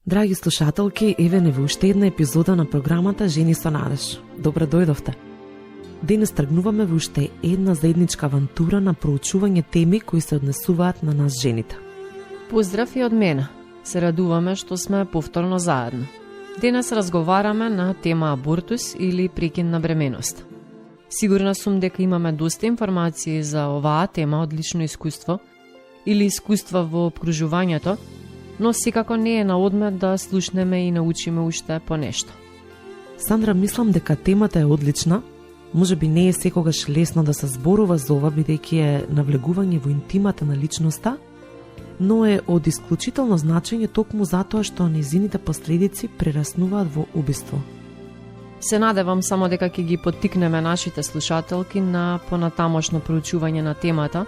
Драги слушателки, еве не во уште една епизода на програмата Жени со надеж. Добро дојдовте. Денес тргнуваме во уште една заедничка авантура на проучување теми кои се однесуваат на нас жените. Поздрав и од мене. Се радуваме што сме повторно заедно. Денес разговараме на тема абортус или прекин на бременост. Сигурна сум дека имаме доста информации за оваа тема од лично искуство или искуства во обкружувањето, но секако не е на одмет да слушнеме и научиме уште по нешто. Сандра, мислам дека темата е одлична. Може би не е секогаш лесно да се зборува за ова, бидејќи е навлегување во интимата на личноста, но е од исклучително значење токму затоа што нејзините последици прераснуваат во убиство. Се надевам само дека ќе ги поттикнеме нашите слушателки на понатамошно проучување на темата,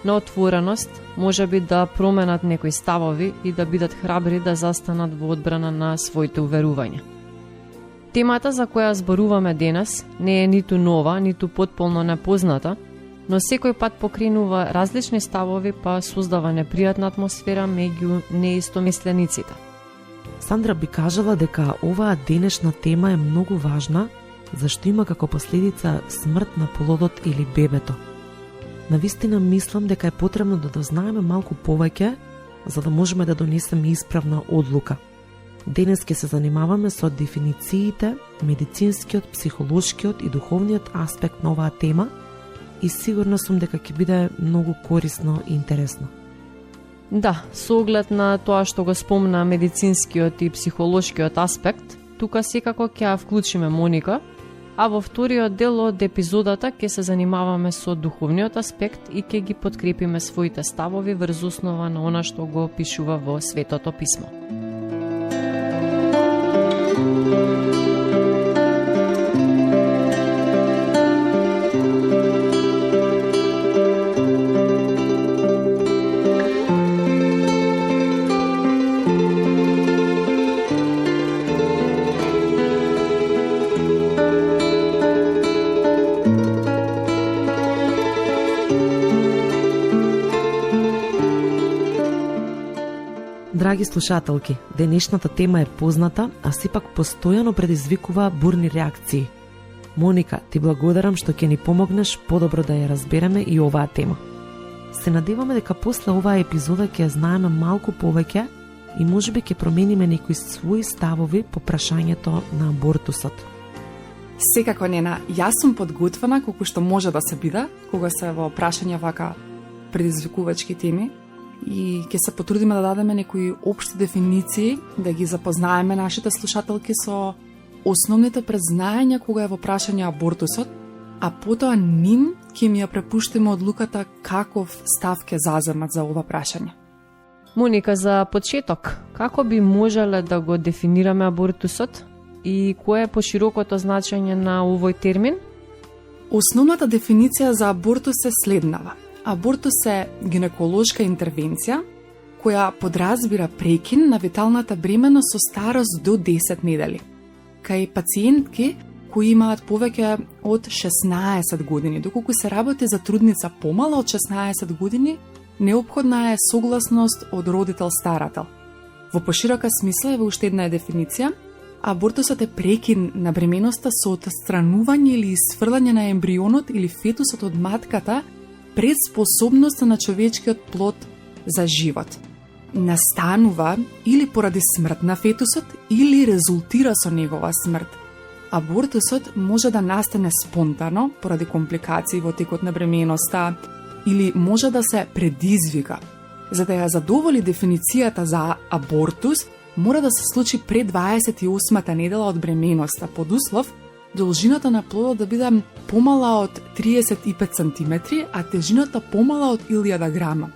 на отвореност, може би да променат некои ставови и да бидат храбри да застанат во одбрана на своите уверувања. Темата за која зборуваме денес не е ниту нова, ниту потполно непозната, но секој пат покренува различни ставови па создава непријатна атмосфера меѓу неистомислениците. Сандра би кажала дека оваа денешна тема е многу важна, зашто има како последица смрт на плодот или бебето. Навистина мислам дека е потребно да дознаеме малку повеќе, за да можеме да донесеме исправна одлука. Денес ќе се занимаваме со дефинициите, медицинскиот, психолошкиот и духовниот аспект на оваа тема и сигурна сум дека ќе биде многу корисно и интересно. Да, со оглед на тоа што го спомна медицинскиот и психолошкиот аспект, тука секако ќе ја вклучиме Моника, а во вториот дел од епизодата ќе се занимаваме со духовниот аспект и ќе ги подкрепиме своите ставови врз основа на она што го пишува во Светото писмо. Драги слушателки, денешната тема е позната, а сепак постојано предизвикува бурни реакции. Моника, ти благодарам што ќе ни помогнеш подобро да ја разбереме и оваа тема. Се надеваме дека после оваа епизода ќе ја знаеме малку повеќе и можеби ќе промениме некои своји ставови по прашањето на абортусот. Секако, Нена, јас сум подготвена колку што може да се биде, кога се во прашања вака предизвикувачки теми, и ќе се потрудиме да дадеме некои општи дефиниции, да ги запознаеме нашите слушателки со основните презнаења кога е во прашање абортусот, а потоа ним ќе ми ја препуштиме одлуката каков став ќе заземат за ова прашање. Моника, за почеток, како би можеле да го дефинираме абортусот и кое е поширокото значење на овој термин? Основната дефиниција за абортус е следнава. Абортус е гинеколошка интервенција која подразбира прекин на виталната бременост со старост до 10 недели. Кај пациентки кои имаат повеќе од 16 години, доколку се работи за трудница помала од 16 години, неопходна е согласност од родител-старател. Во поширока смисла е во уште една дефиниција, абортусот е прекин на бременоста со отстранување или исфрлање на ембрионот или фетусот од матката пред способноста на човечкиот плод за живот. Настанува или поради смрт на фетусот или резултира со негова смрт. Абортусот може да настане спонтано поради компликации во текот на бременоста или може да се предизвика. За да ја задоволи дефиницијата за абортус, мора да се случи пред 28-та недела од бременоста, под услов должината на плодот да биде помала од 35 см, а тежината помала од 1000 грама.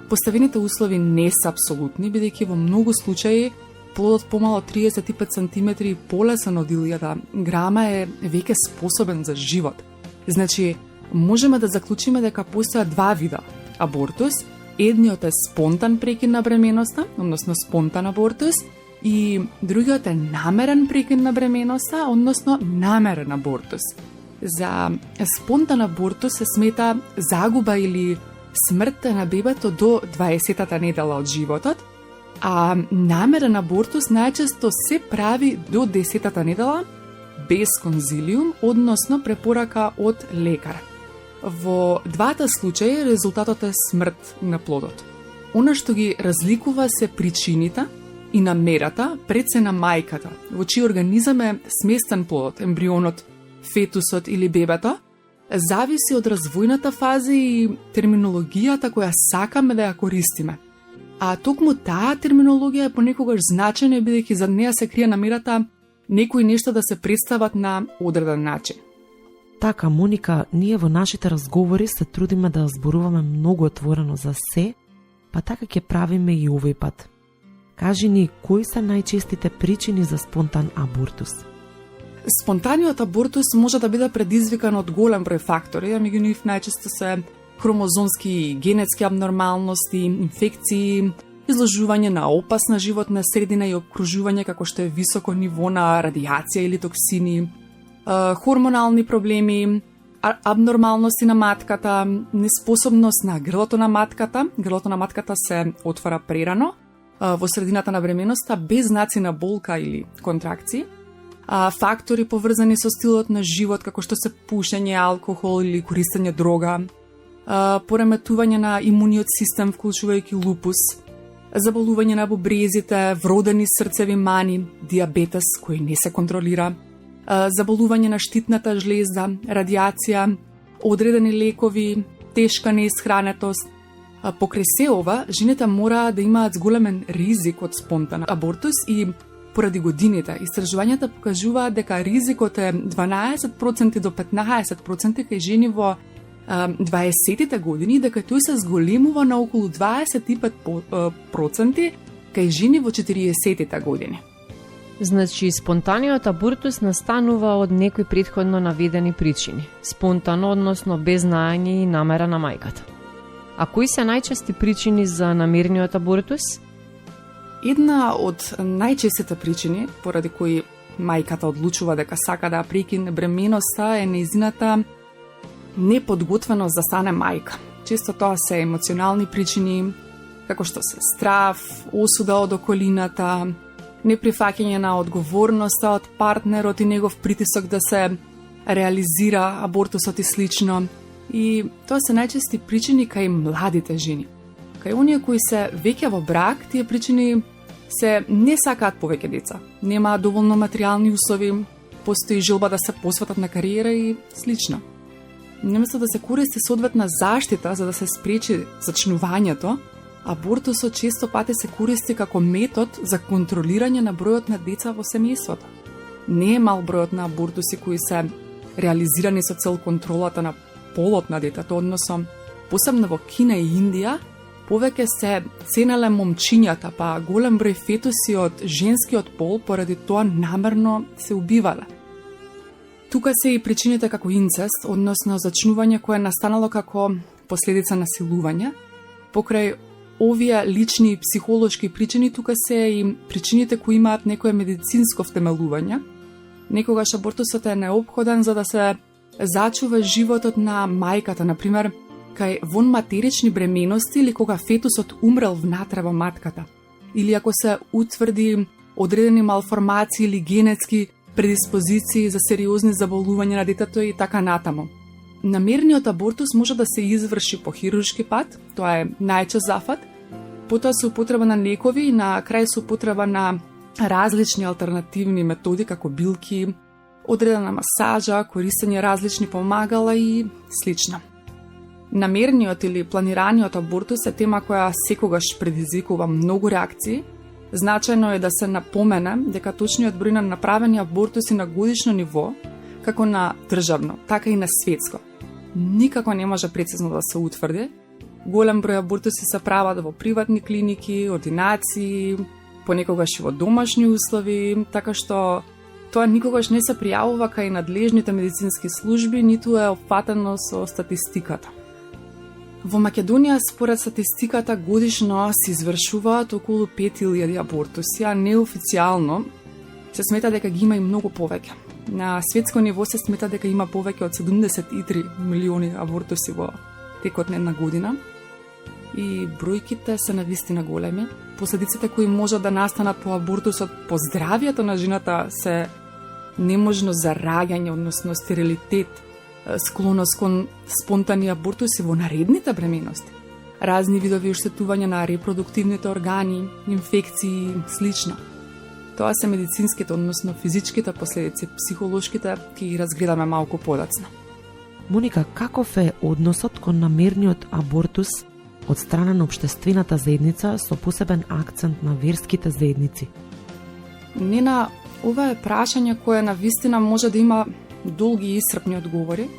Поставените услови не се апсолутни, бидејќи во многу случаи плодот помала од 35 см и полесен од 1000 грама е веќе способен за живот. Значи, можеме да заклучиме дека постојат два вида абортус. Едниот е спонтан прекин на бременоста, односно спонтан абортус, и другиот е намерен прекин на бременоста, односно намерен абортус. За спонтан абортус се смета загуба или смртта на бебето до 20-та недела од животот, А намерен абортус најчесто се прави до 10-та недела без конзилиум, односно препорака од лекар. Во двата случаи резултатот е смрт на плодот. Она што ги разликува се причините и намерата пред се на мајката, во чиј организам е сместен плодот, ембрионот, фетусот или бебето, зависи од развојната фаза и терминологијата која сакаме да ја користиме. А токму таа терминологија е понекогаш значајна, бидејќи за неа се крие намерата некои нешта да се представат на одреден начин. Така, Моника, ние во нашите разговори се трудиме да зборуваме многу отворено за се, па така ќе правиме и овој пат. Кажи ни, кои се најчестите причини за спонтан абортус? Спонтаниот абортус може да биде предизвикан од голем број фактори, а меѓу нив најчесто се хромозомски и генетски абнормалности, инфекции, изложување на опасна животна средина и обкружување како што е високо ниво на радиација или токсини, хормонални проблеми, абнормалности на матката, неспособност на грлото на матката. Грлото на матката се отвара прерано во средината на бременоста без знаци на болка или контракции. Фактори поврзани со стилот на живот, како што се пушење, алкохол или користење дрога, пореметување на имуниот систем, вклучувајќи лупус, заболување на бубрезите, вродени срцеви мани, диабетес кој не се контролира, заболување на штитната жлезда, радиација, одредени лекови, тешка неисхранетост. Покрај се ова, жените мора да имаат зголемен ризик од спонтан абортус и поради годините истражувањата покажуваат дека ризикот е 12% до 15% кај жени во 20-тите години, дека тој се зголемува на околу 25% кај жени во 40-тите години. Значи, спонтаниот абортус настанува од некои претходно наведени причини, спонтано, односно без знаење и намера на мајката. А кои се најчести причини за намерниот абортус? Една од најчестите причини поради кои мајката одлучува дека сака да прекине бременоста е нејзината неподготвеност да стане мајка. Често тоа се емоционални причини, како што се страв, осуда од околината, неприфаќање на одговорноста од партнерот и негов притисок да се реализира абортусот и слично. И тоа се најчести причини кај младите жени. Кај оние кои се веќе во брак, тие причини се не сакаат повеќе деца, немаат доволно материјални услови, постои желба да се посветат на кариера и слично. Наместо да се користи соодветна заштита за да се спречи зачнувањето, абортусот често пати се користи како метод за контролирање на бројот на деца во семејството. Не е мал бројот на абортуси кои се реализирани со цел контролата на полот на детето, односно посебно во Кина и Индија, повеќе се ценеле момчињата, па голем број фетуси од женскиот пол поради тоа намерно се убивале. Тука се и причините како инцест, односно зачнување кое настанало како последица на силување. Покрај овие лични и психолошки причини, тука се и причините кои имаат некое медицинско втемелување. Некогаш абортусот е неопходен за да се зачува животот на мајката, например, кај вонматерични бременности или кога фетусот умрел внатре во матката, или ако се утврди одредени малформации или генетски предиспозиции за сериозни заболувања на детето и така натаму. Намерниот абортус може да се изврши по хируршки пат, тоа е најчест зафат, потоа со употреба на лекови и на крај со употреба на различни алтернативни методи како билки, одредена масажа, користење различни помагала и слично. Намерниот или планираниот абортус е тема која секогаш предизвикува многу реакции. Значајно е да се напомене дека точниот број на направени абортуси на годишно ниво, како на државно, така и на светско, никако не може прецизно да се утврди. Голем број абортуси се прават во приватни клиники, ординации, понекогаш и во домашни услови, така што тоа никогаш не се пријавува кај надлежните медицински служби, ниту е опфатено со статистиката. Во Македонија, според статистиката, годишно се извршуваат околу 5000 абортуси, а неофицијално се смета дека ги има и многу повеќе. На светско ниво се смета дека има повеќе од 73 милиони абортуси во текот на една година. и бројките се навистина големи. Последиците кои може да настанат по абортусот по здравието на жената се неможност за раѓање, односно стерилитет, склоност кон спонтани абортуси во наредните бременности, разни видови оштетување на репродуктивните органи, инфекции и слично. Тоа се медицинските, односно физичките последици, психолошките, ќе ги разгледаме малку подоцна. Моника, каков е односот кон намерниот абортус од страна на општествената заедница со посебен акцент на верските заедници? Нена, ова е прашање кое навистина може да има долги и исцрпни одговори.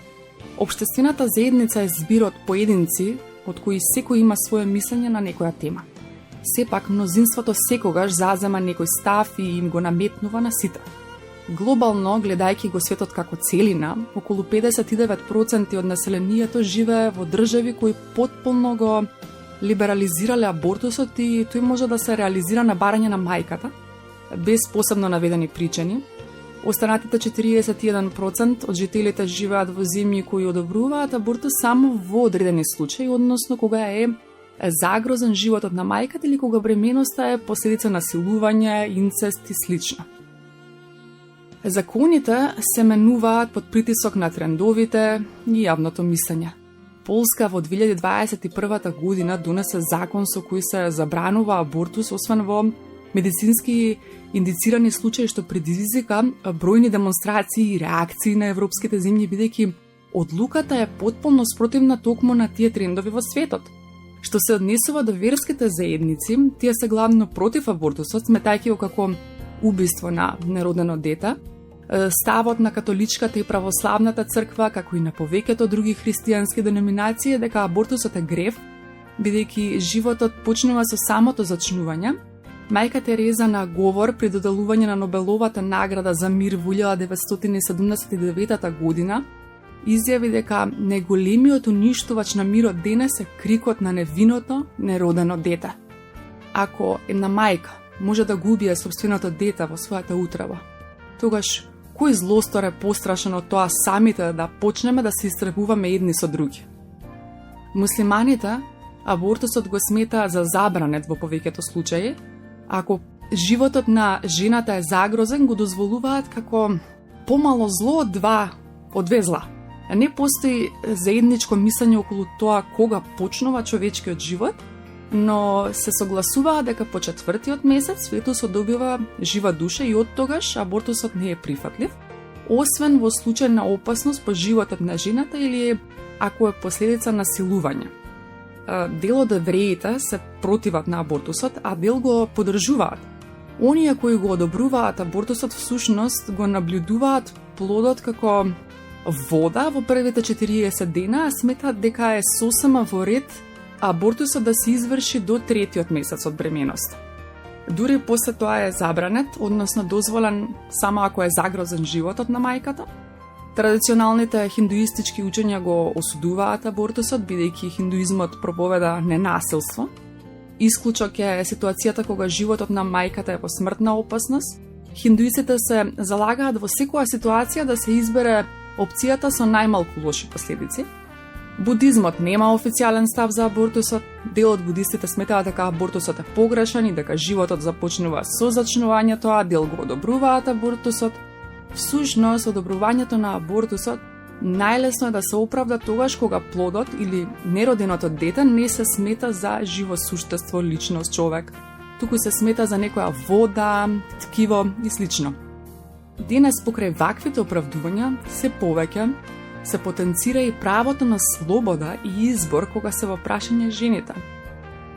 Општествената заедница е збир од поединци, од кои секој има свое мислење на некоја тема. Сепак, мнозинството секогаш зазема некој став и им го наметнува на сите. Глобално, гледајќи го светот како целина, околу 59% од населението живее во држави кои потполно го либерализирале абортусот и тој може да се реализира на барање на мајката, без посебно наведени причини. Останатите 41% од жителите живеат во земји кои одобруваат абортус само во одредени случаи, односно кога е загрозен животот на мајката или кога бременоста е последица на силување, инцест и слично. Законите се менуваат под притисок на трендовите и јавното мислење. Полска во 2021 година донесе закон со кој се забранува абортус, освен во медицински индицирани случаи, што предизвика бројни демонстрации и реакции на европските земји, бидејќи одлуката е потполно спротивна токму на тие трендови во светот. Што се однесува до верските заедници, тие се главно против абортусот, сметајќи го како убиство на неродено дете. Ставот на католичката и православната црква, како и на повеќето други христијански деноминации, е дека абортусот е грев, бидејќи животот почнува со самото зачнување. Мајка Тереза на говор при доделување на Нобеловата награда за мир во 1979 година изјави дека најголемиот уништувач на мирот денес е крикот на невиното, неродено дете. Ако една мајка може да го убие собственото дете во својата утроба, тогаш кој злостор е пострашен од тоа самите да почнеме да се истребуваме едни со други? Муслиманите абортусот го сметаат за забранет во повеќето случаи. Ако животот на жената е загрозен, го дозволуваат како помало зло од две зла. Не постои заедничко мислење околу тоа кога почнува човечкиот живот, но се согласуваат дека по 4-тиот месец фетусот добива жива душа и од тогаш абортусот не е прифатлив, освен во случај на опасност по животот на жената или ако е последица на силување. Дел од евреите се противат на абортусот, а дел го поддржуваат. Оние кои го одобруваат абортусот всушност го наблюдуваат плодот како вода во првите 40 дена, а сметаат дека е сосема во ред абортусот да се изврши до 3-тиот месец од бременоста. Дури после тоа е забранет, односно дозволен само ако е загрозен животот на мајката. Традиционалните хиндуистички учења го осудуваат абортусот, бидејќи хиндуизмот проповеда ненасилство. Исклучок е ситуацијата кога животот на мајката е во смртна опасност. Хиндуистите се залагаат во секоја ситуација да се избере опцијата со најмалку лоши последици. Будизмот нема официјален став за абортусот. Дел од будистите сметаат дека абортусот е погрешен и дека животот започнува со зачнувањето, а дел го одобруваат абортусот. Всушност, одобрувањето на абортусот најлесно е да се оправда тогаш кога плодот или нероденото дете не се смета за живо суштество, личност, човек, туку се смета за некоја вода, ткиво и слично. Денес покрај ваквите оправдувања се повеќе се потенцира и правото на слобода и избор кога се во прашање жените.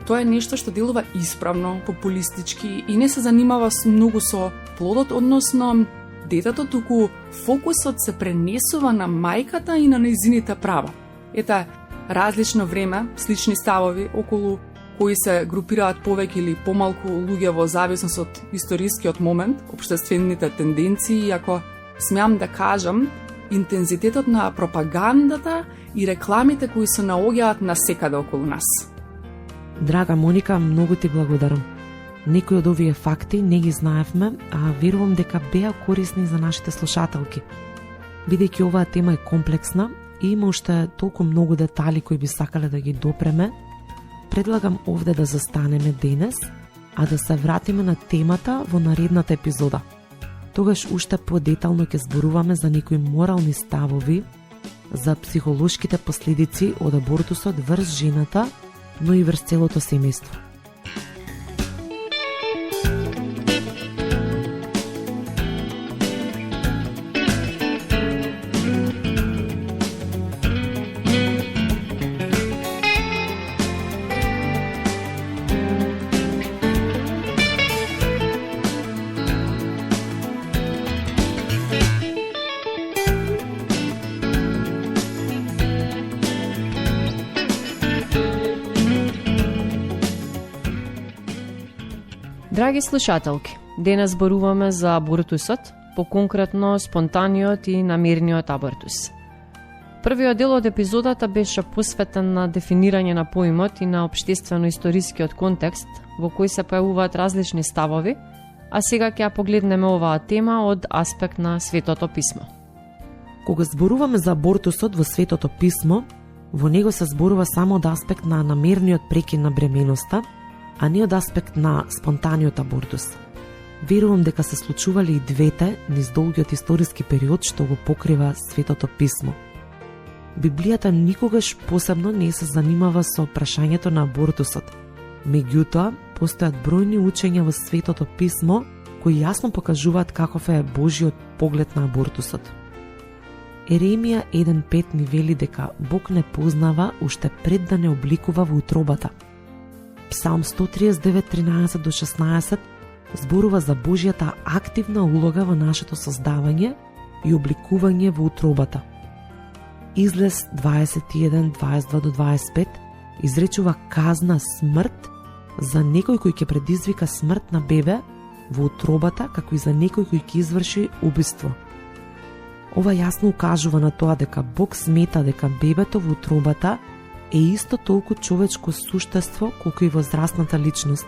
Тоа е нешто што делува исправно, популистички и не се занимава многу со плодот, односно детето, туку фокусот се пренесува на мајката и на нејзините права. Ета, различно време, слични ставови околу кои се групираат повеќе или помалку луѓе во зависност од историскиот момент, општествените тенденции, ако смеам да кажам, интензитетот на пропагандата и рекламите кои се наоѓаат насекаде околу нас. Драга Моника, многу ти благодарам. Некои од овие факти не ги знаевме, а верувам дека беа корисни за нашите слушателки. Бидејќи оваа тема е комплексна и има уште толку многу детали кои би сакале да ги допреме, предлагам овде да застанеме денес, а да се вратиме на темата во наредната епизода. Тогаш уште подетално ќе зборуваме за некои морални ставови, за психолошките последици од абортусот врз жената, но и врз целото семејство. Драги слушателки, денес зборуваме за абортусот, поконкретно спонтаниот и намерниот абортус. Првиот дел од епизодата беше посветен на дефинирање на поимот и на општествено-историскиот контекст во кој се појавуваат различни ставови, а сега ќе ја погледнеме оваа тема од аспект на Светото писмо. Кога зборуваме за абортусот во Светото писмо, во него се зборува само од аспект на намерниот прекин на бременоста, а не од аспект на спонтаниот абортус. Верувам дека се случували и двете низ долгиот историски период што го покрива Светото писмо. Библијата никогаш посебно не се занимава со прашањето на абортусот. Меѓутоа, постојат бројни учења во Светото писмо кои јасно покажуваат каков е Божиот поглед на абортусот. Еремија 1.5 ни вели дека Бог не познава уште пред да не обликува во утробата. Псалм 139:13-16 зборува за Божјата активна улога во нашето создавање и обликување во утробата. Излез 21:22-25 изречува казна смрт за некој кој ќе предизвика смрт на бебе во утробата, како и за некој кој ќе изврши убиство. Ова јасно укажува на тоа дека Бог смета дека бебето во утробата е исто толку човечко суштество колку и возрастната личност.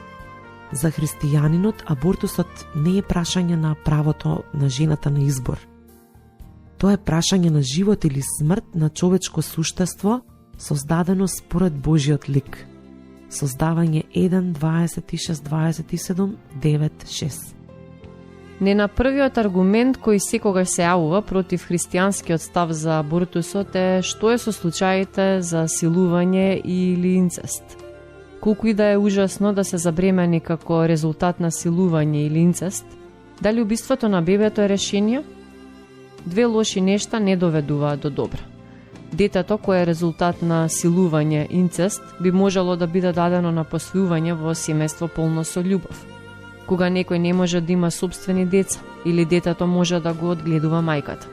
За христијанинот абортусот не е прашање на правото на жената на избор. Тоа е прашање на живот или смрт на човечко суштество создадено според Божиот лик. Создавање 1:26-27, 9:6. Не на првиот аргумент кој секогаш се јавува против христијанскиот став за абортусот е што е со случаите за силување или инцест. Колку и да е ужасно да се забремени како резултат на силување или инцест, дали убиството на бебето е решение? Две лоши нешта не доведуваат до добро. Детето кое е резултат на силување, инцест, би можело да биде дадено на посвојување во семејство полно со љубов. Кога некој не може да има собствени деца или детето може да го одгледува мајката.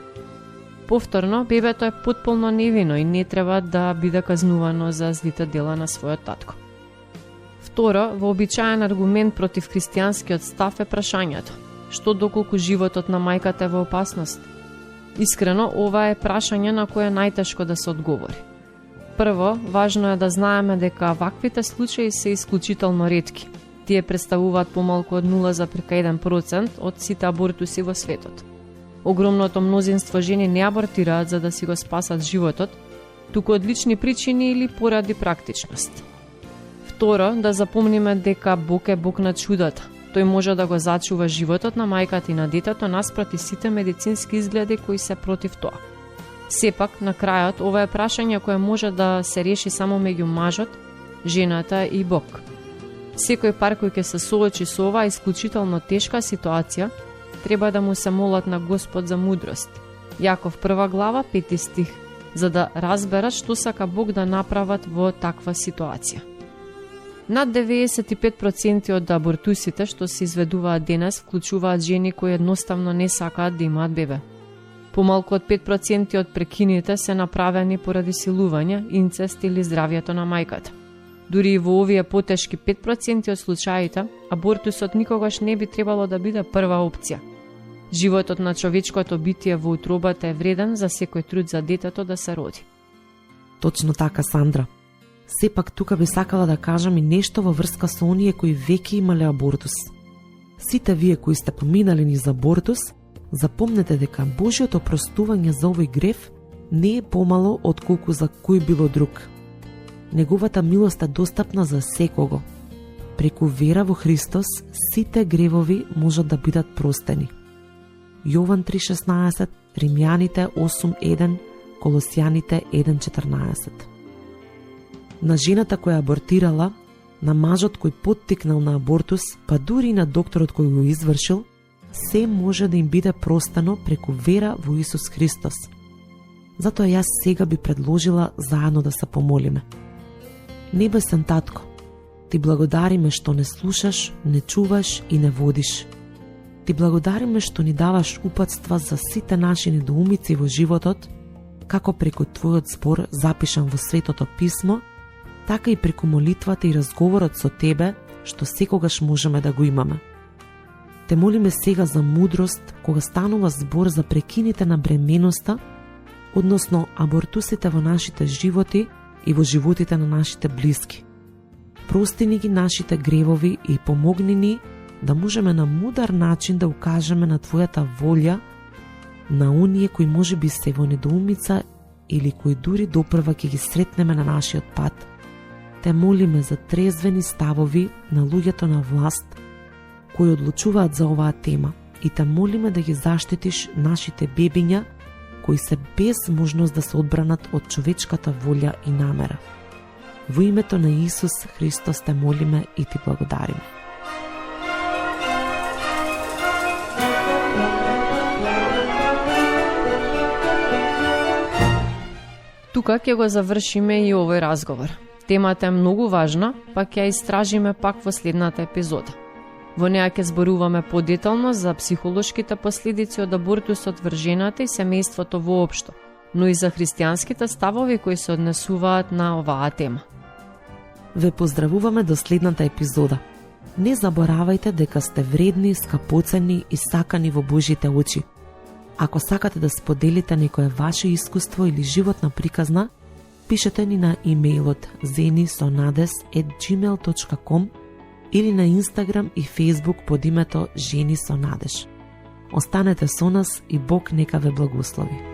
Повторно, бебето е потполно невино и не треба да биде казнувано за злите дела на својот татко. Второ, вообичаен аргумент против христијанскиот став е прашањето: што доколку животот на мајката е во опасност? Искрено, ова е прашање на кое е најтешко да се одговори. Прво, важно е да знаеме дека ваквите случаи се исклучително ретки. Тие представуваат помалку од 0,1% од сите абортуси во светот. Огромното мнозинство жени не абортираат за да си го спасат животот, туку од лични причини или поради практичност. Второ, да запомниме дека Бог е Бог на чудата. Тој може да го зачува животот на мајката и на детето наспроти сите медицински изгледи кои се против тоа. Сепак, на крајот, ова е прашање кое може да се реши само меѓу мажот, жената и Бог. Секој пар кој ќе се соочи со оваа исклучително тешка ситуација, треба да му се молат на Господ за мудрост. Јаков 1 глава, 5 стих, за да разберат што сака Бог да направат во таква ситуација. Над 95% од абортусите што се изведуваат денес вклучуваат жени кои едноставно не сакаат да имаат бебе. Помалку од 5% од прекините се направени поради силување, инцест или здравјето на мајката. Дури и во овие потешки 5% од случаите, абортусот никогаш не би требало да биде прва опција. Животот на човечкото битие во утробата е вреден за секој труд за детето да се роди. Точно така, Сандра. Сепак тука би сакала да кажам и нешто во врска со оние кои веќе имале абортус. Сите вие кои сте поминали низ абортус, запомнете дека Божиото простување за овој грев не е помало од колку за кој било друг. Неговата милост е достапна за секого. Преку вера во Христос, сите гревови можат да бидат простени. Јован 3.16, Римјаните 8.1, Колосјаните 1.14. На жената која абортирала, на мажот кој поттикнал на абортус, па дури и на докторот кој го извршил, се може да им биде простено преку вера во Исус Христос. Затоа јас сега би предложила заедно да се помолиме. Небесен Татко, Ти благодариме што не слушаш, не чуваш и не водиш. Ти благодариме што ни даваш упатства за сите наши недоумици во животот, како преку Твојот збор запишан во Светото Писмо, така и преку молитвата и разговорот со Тебе, што секогаш можеме да го имаме. Те молиме сега за мудрост кога станува збор за прекините на бременоста, односно абортусите во нашите животи и во животите на нашите блиски. Прости ни ги нашите гревови и помогни ни да можеме на мудар начин да укажеме на Твојата волја на оние кои можеби се во недоумица или кои дури допрва ќе ги сретнеме на нашиот пат. Те молиме за трезвени ставови на луѓето на власт кои одлучуваат за оваа тема и те молиме да ги заштитиш нашите бебиња кои се без можност да се одбранат од човечката волја и намера. Во името на Исус Христос те молиме и ти благодариме. Тука ќе го завршиме и овој разговор. Темата е многу важна, па ќе ја истражиме пак во следната епизода. Во неа ќе зборуваме подетално за психолошките последици од абортусот врз жената и семејството воопшто, но и за христијанските ставови кои се однесуваат на оваа тема. Ве поздравуваме до следната епизода. Не заборавајте дека сте вредни, скапоцени и сакани во Божите очи. Ако сакате да споделите некое ваше искуство или животна приказна, пишете ни на имејлот zenisonades@gmail.com или на Инстаграм и Фејсбук под името Жени со надеж. Останете со нас и Бог нека ве благослови.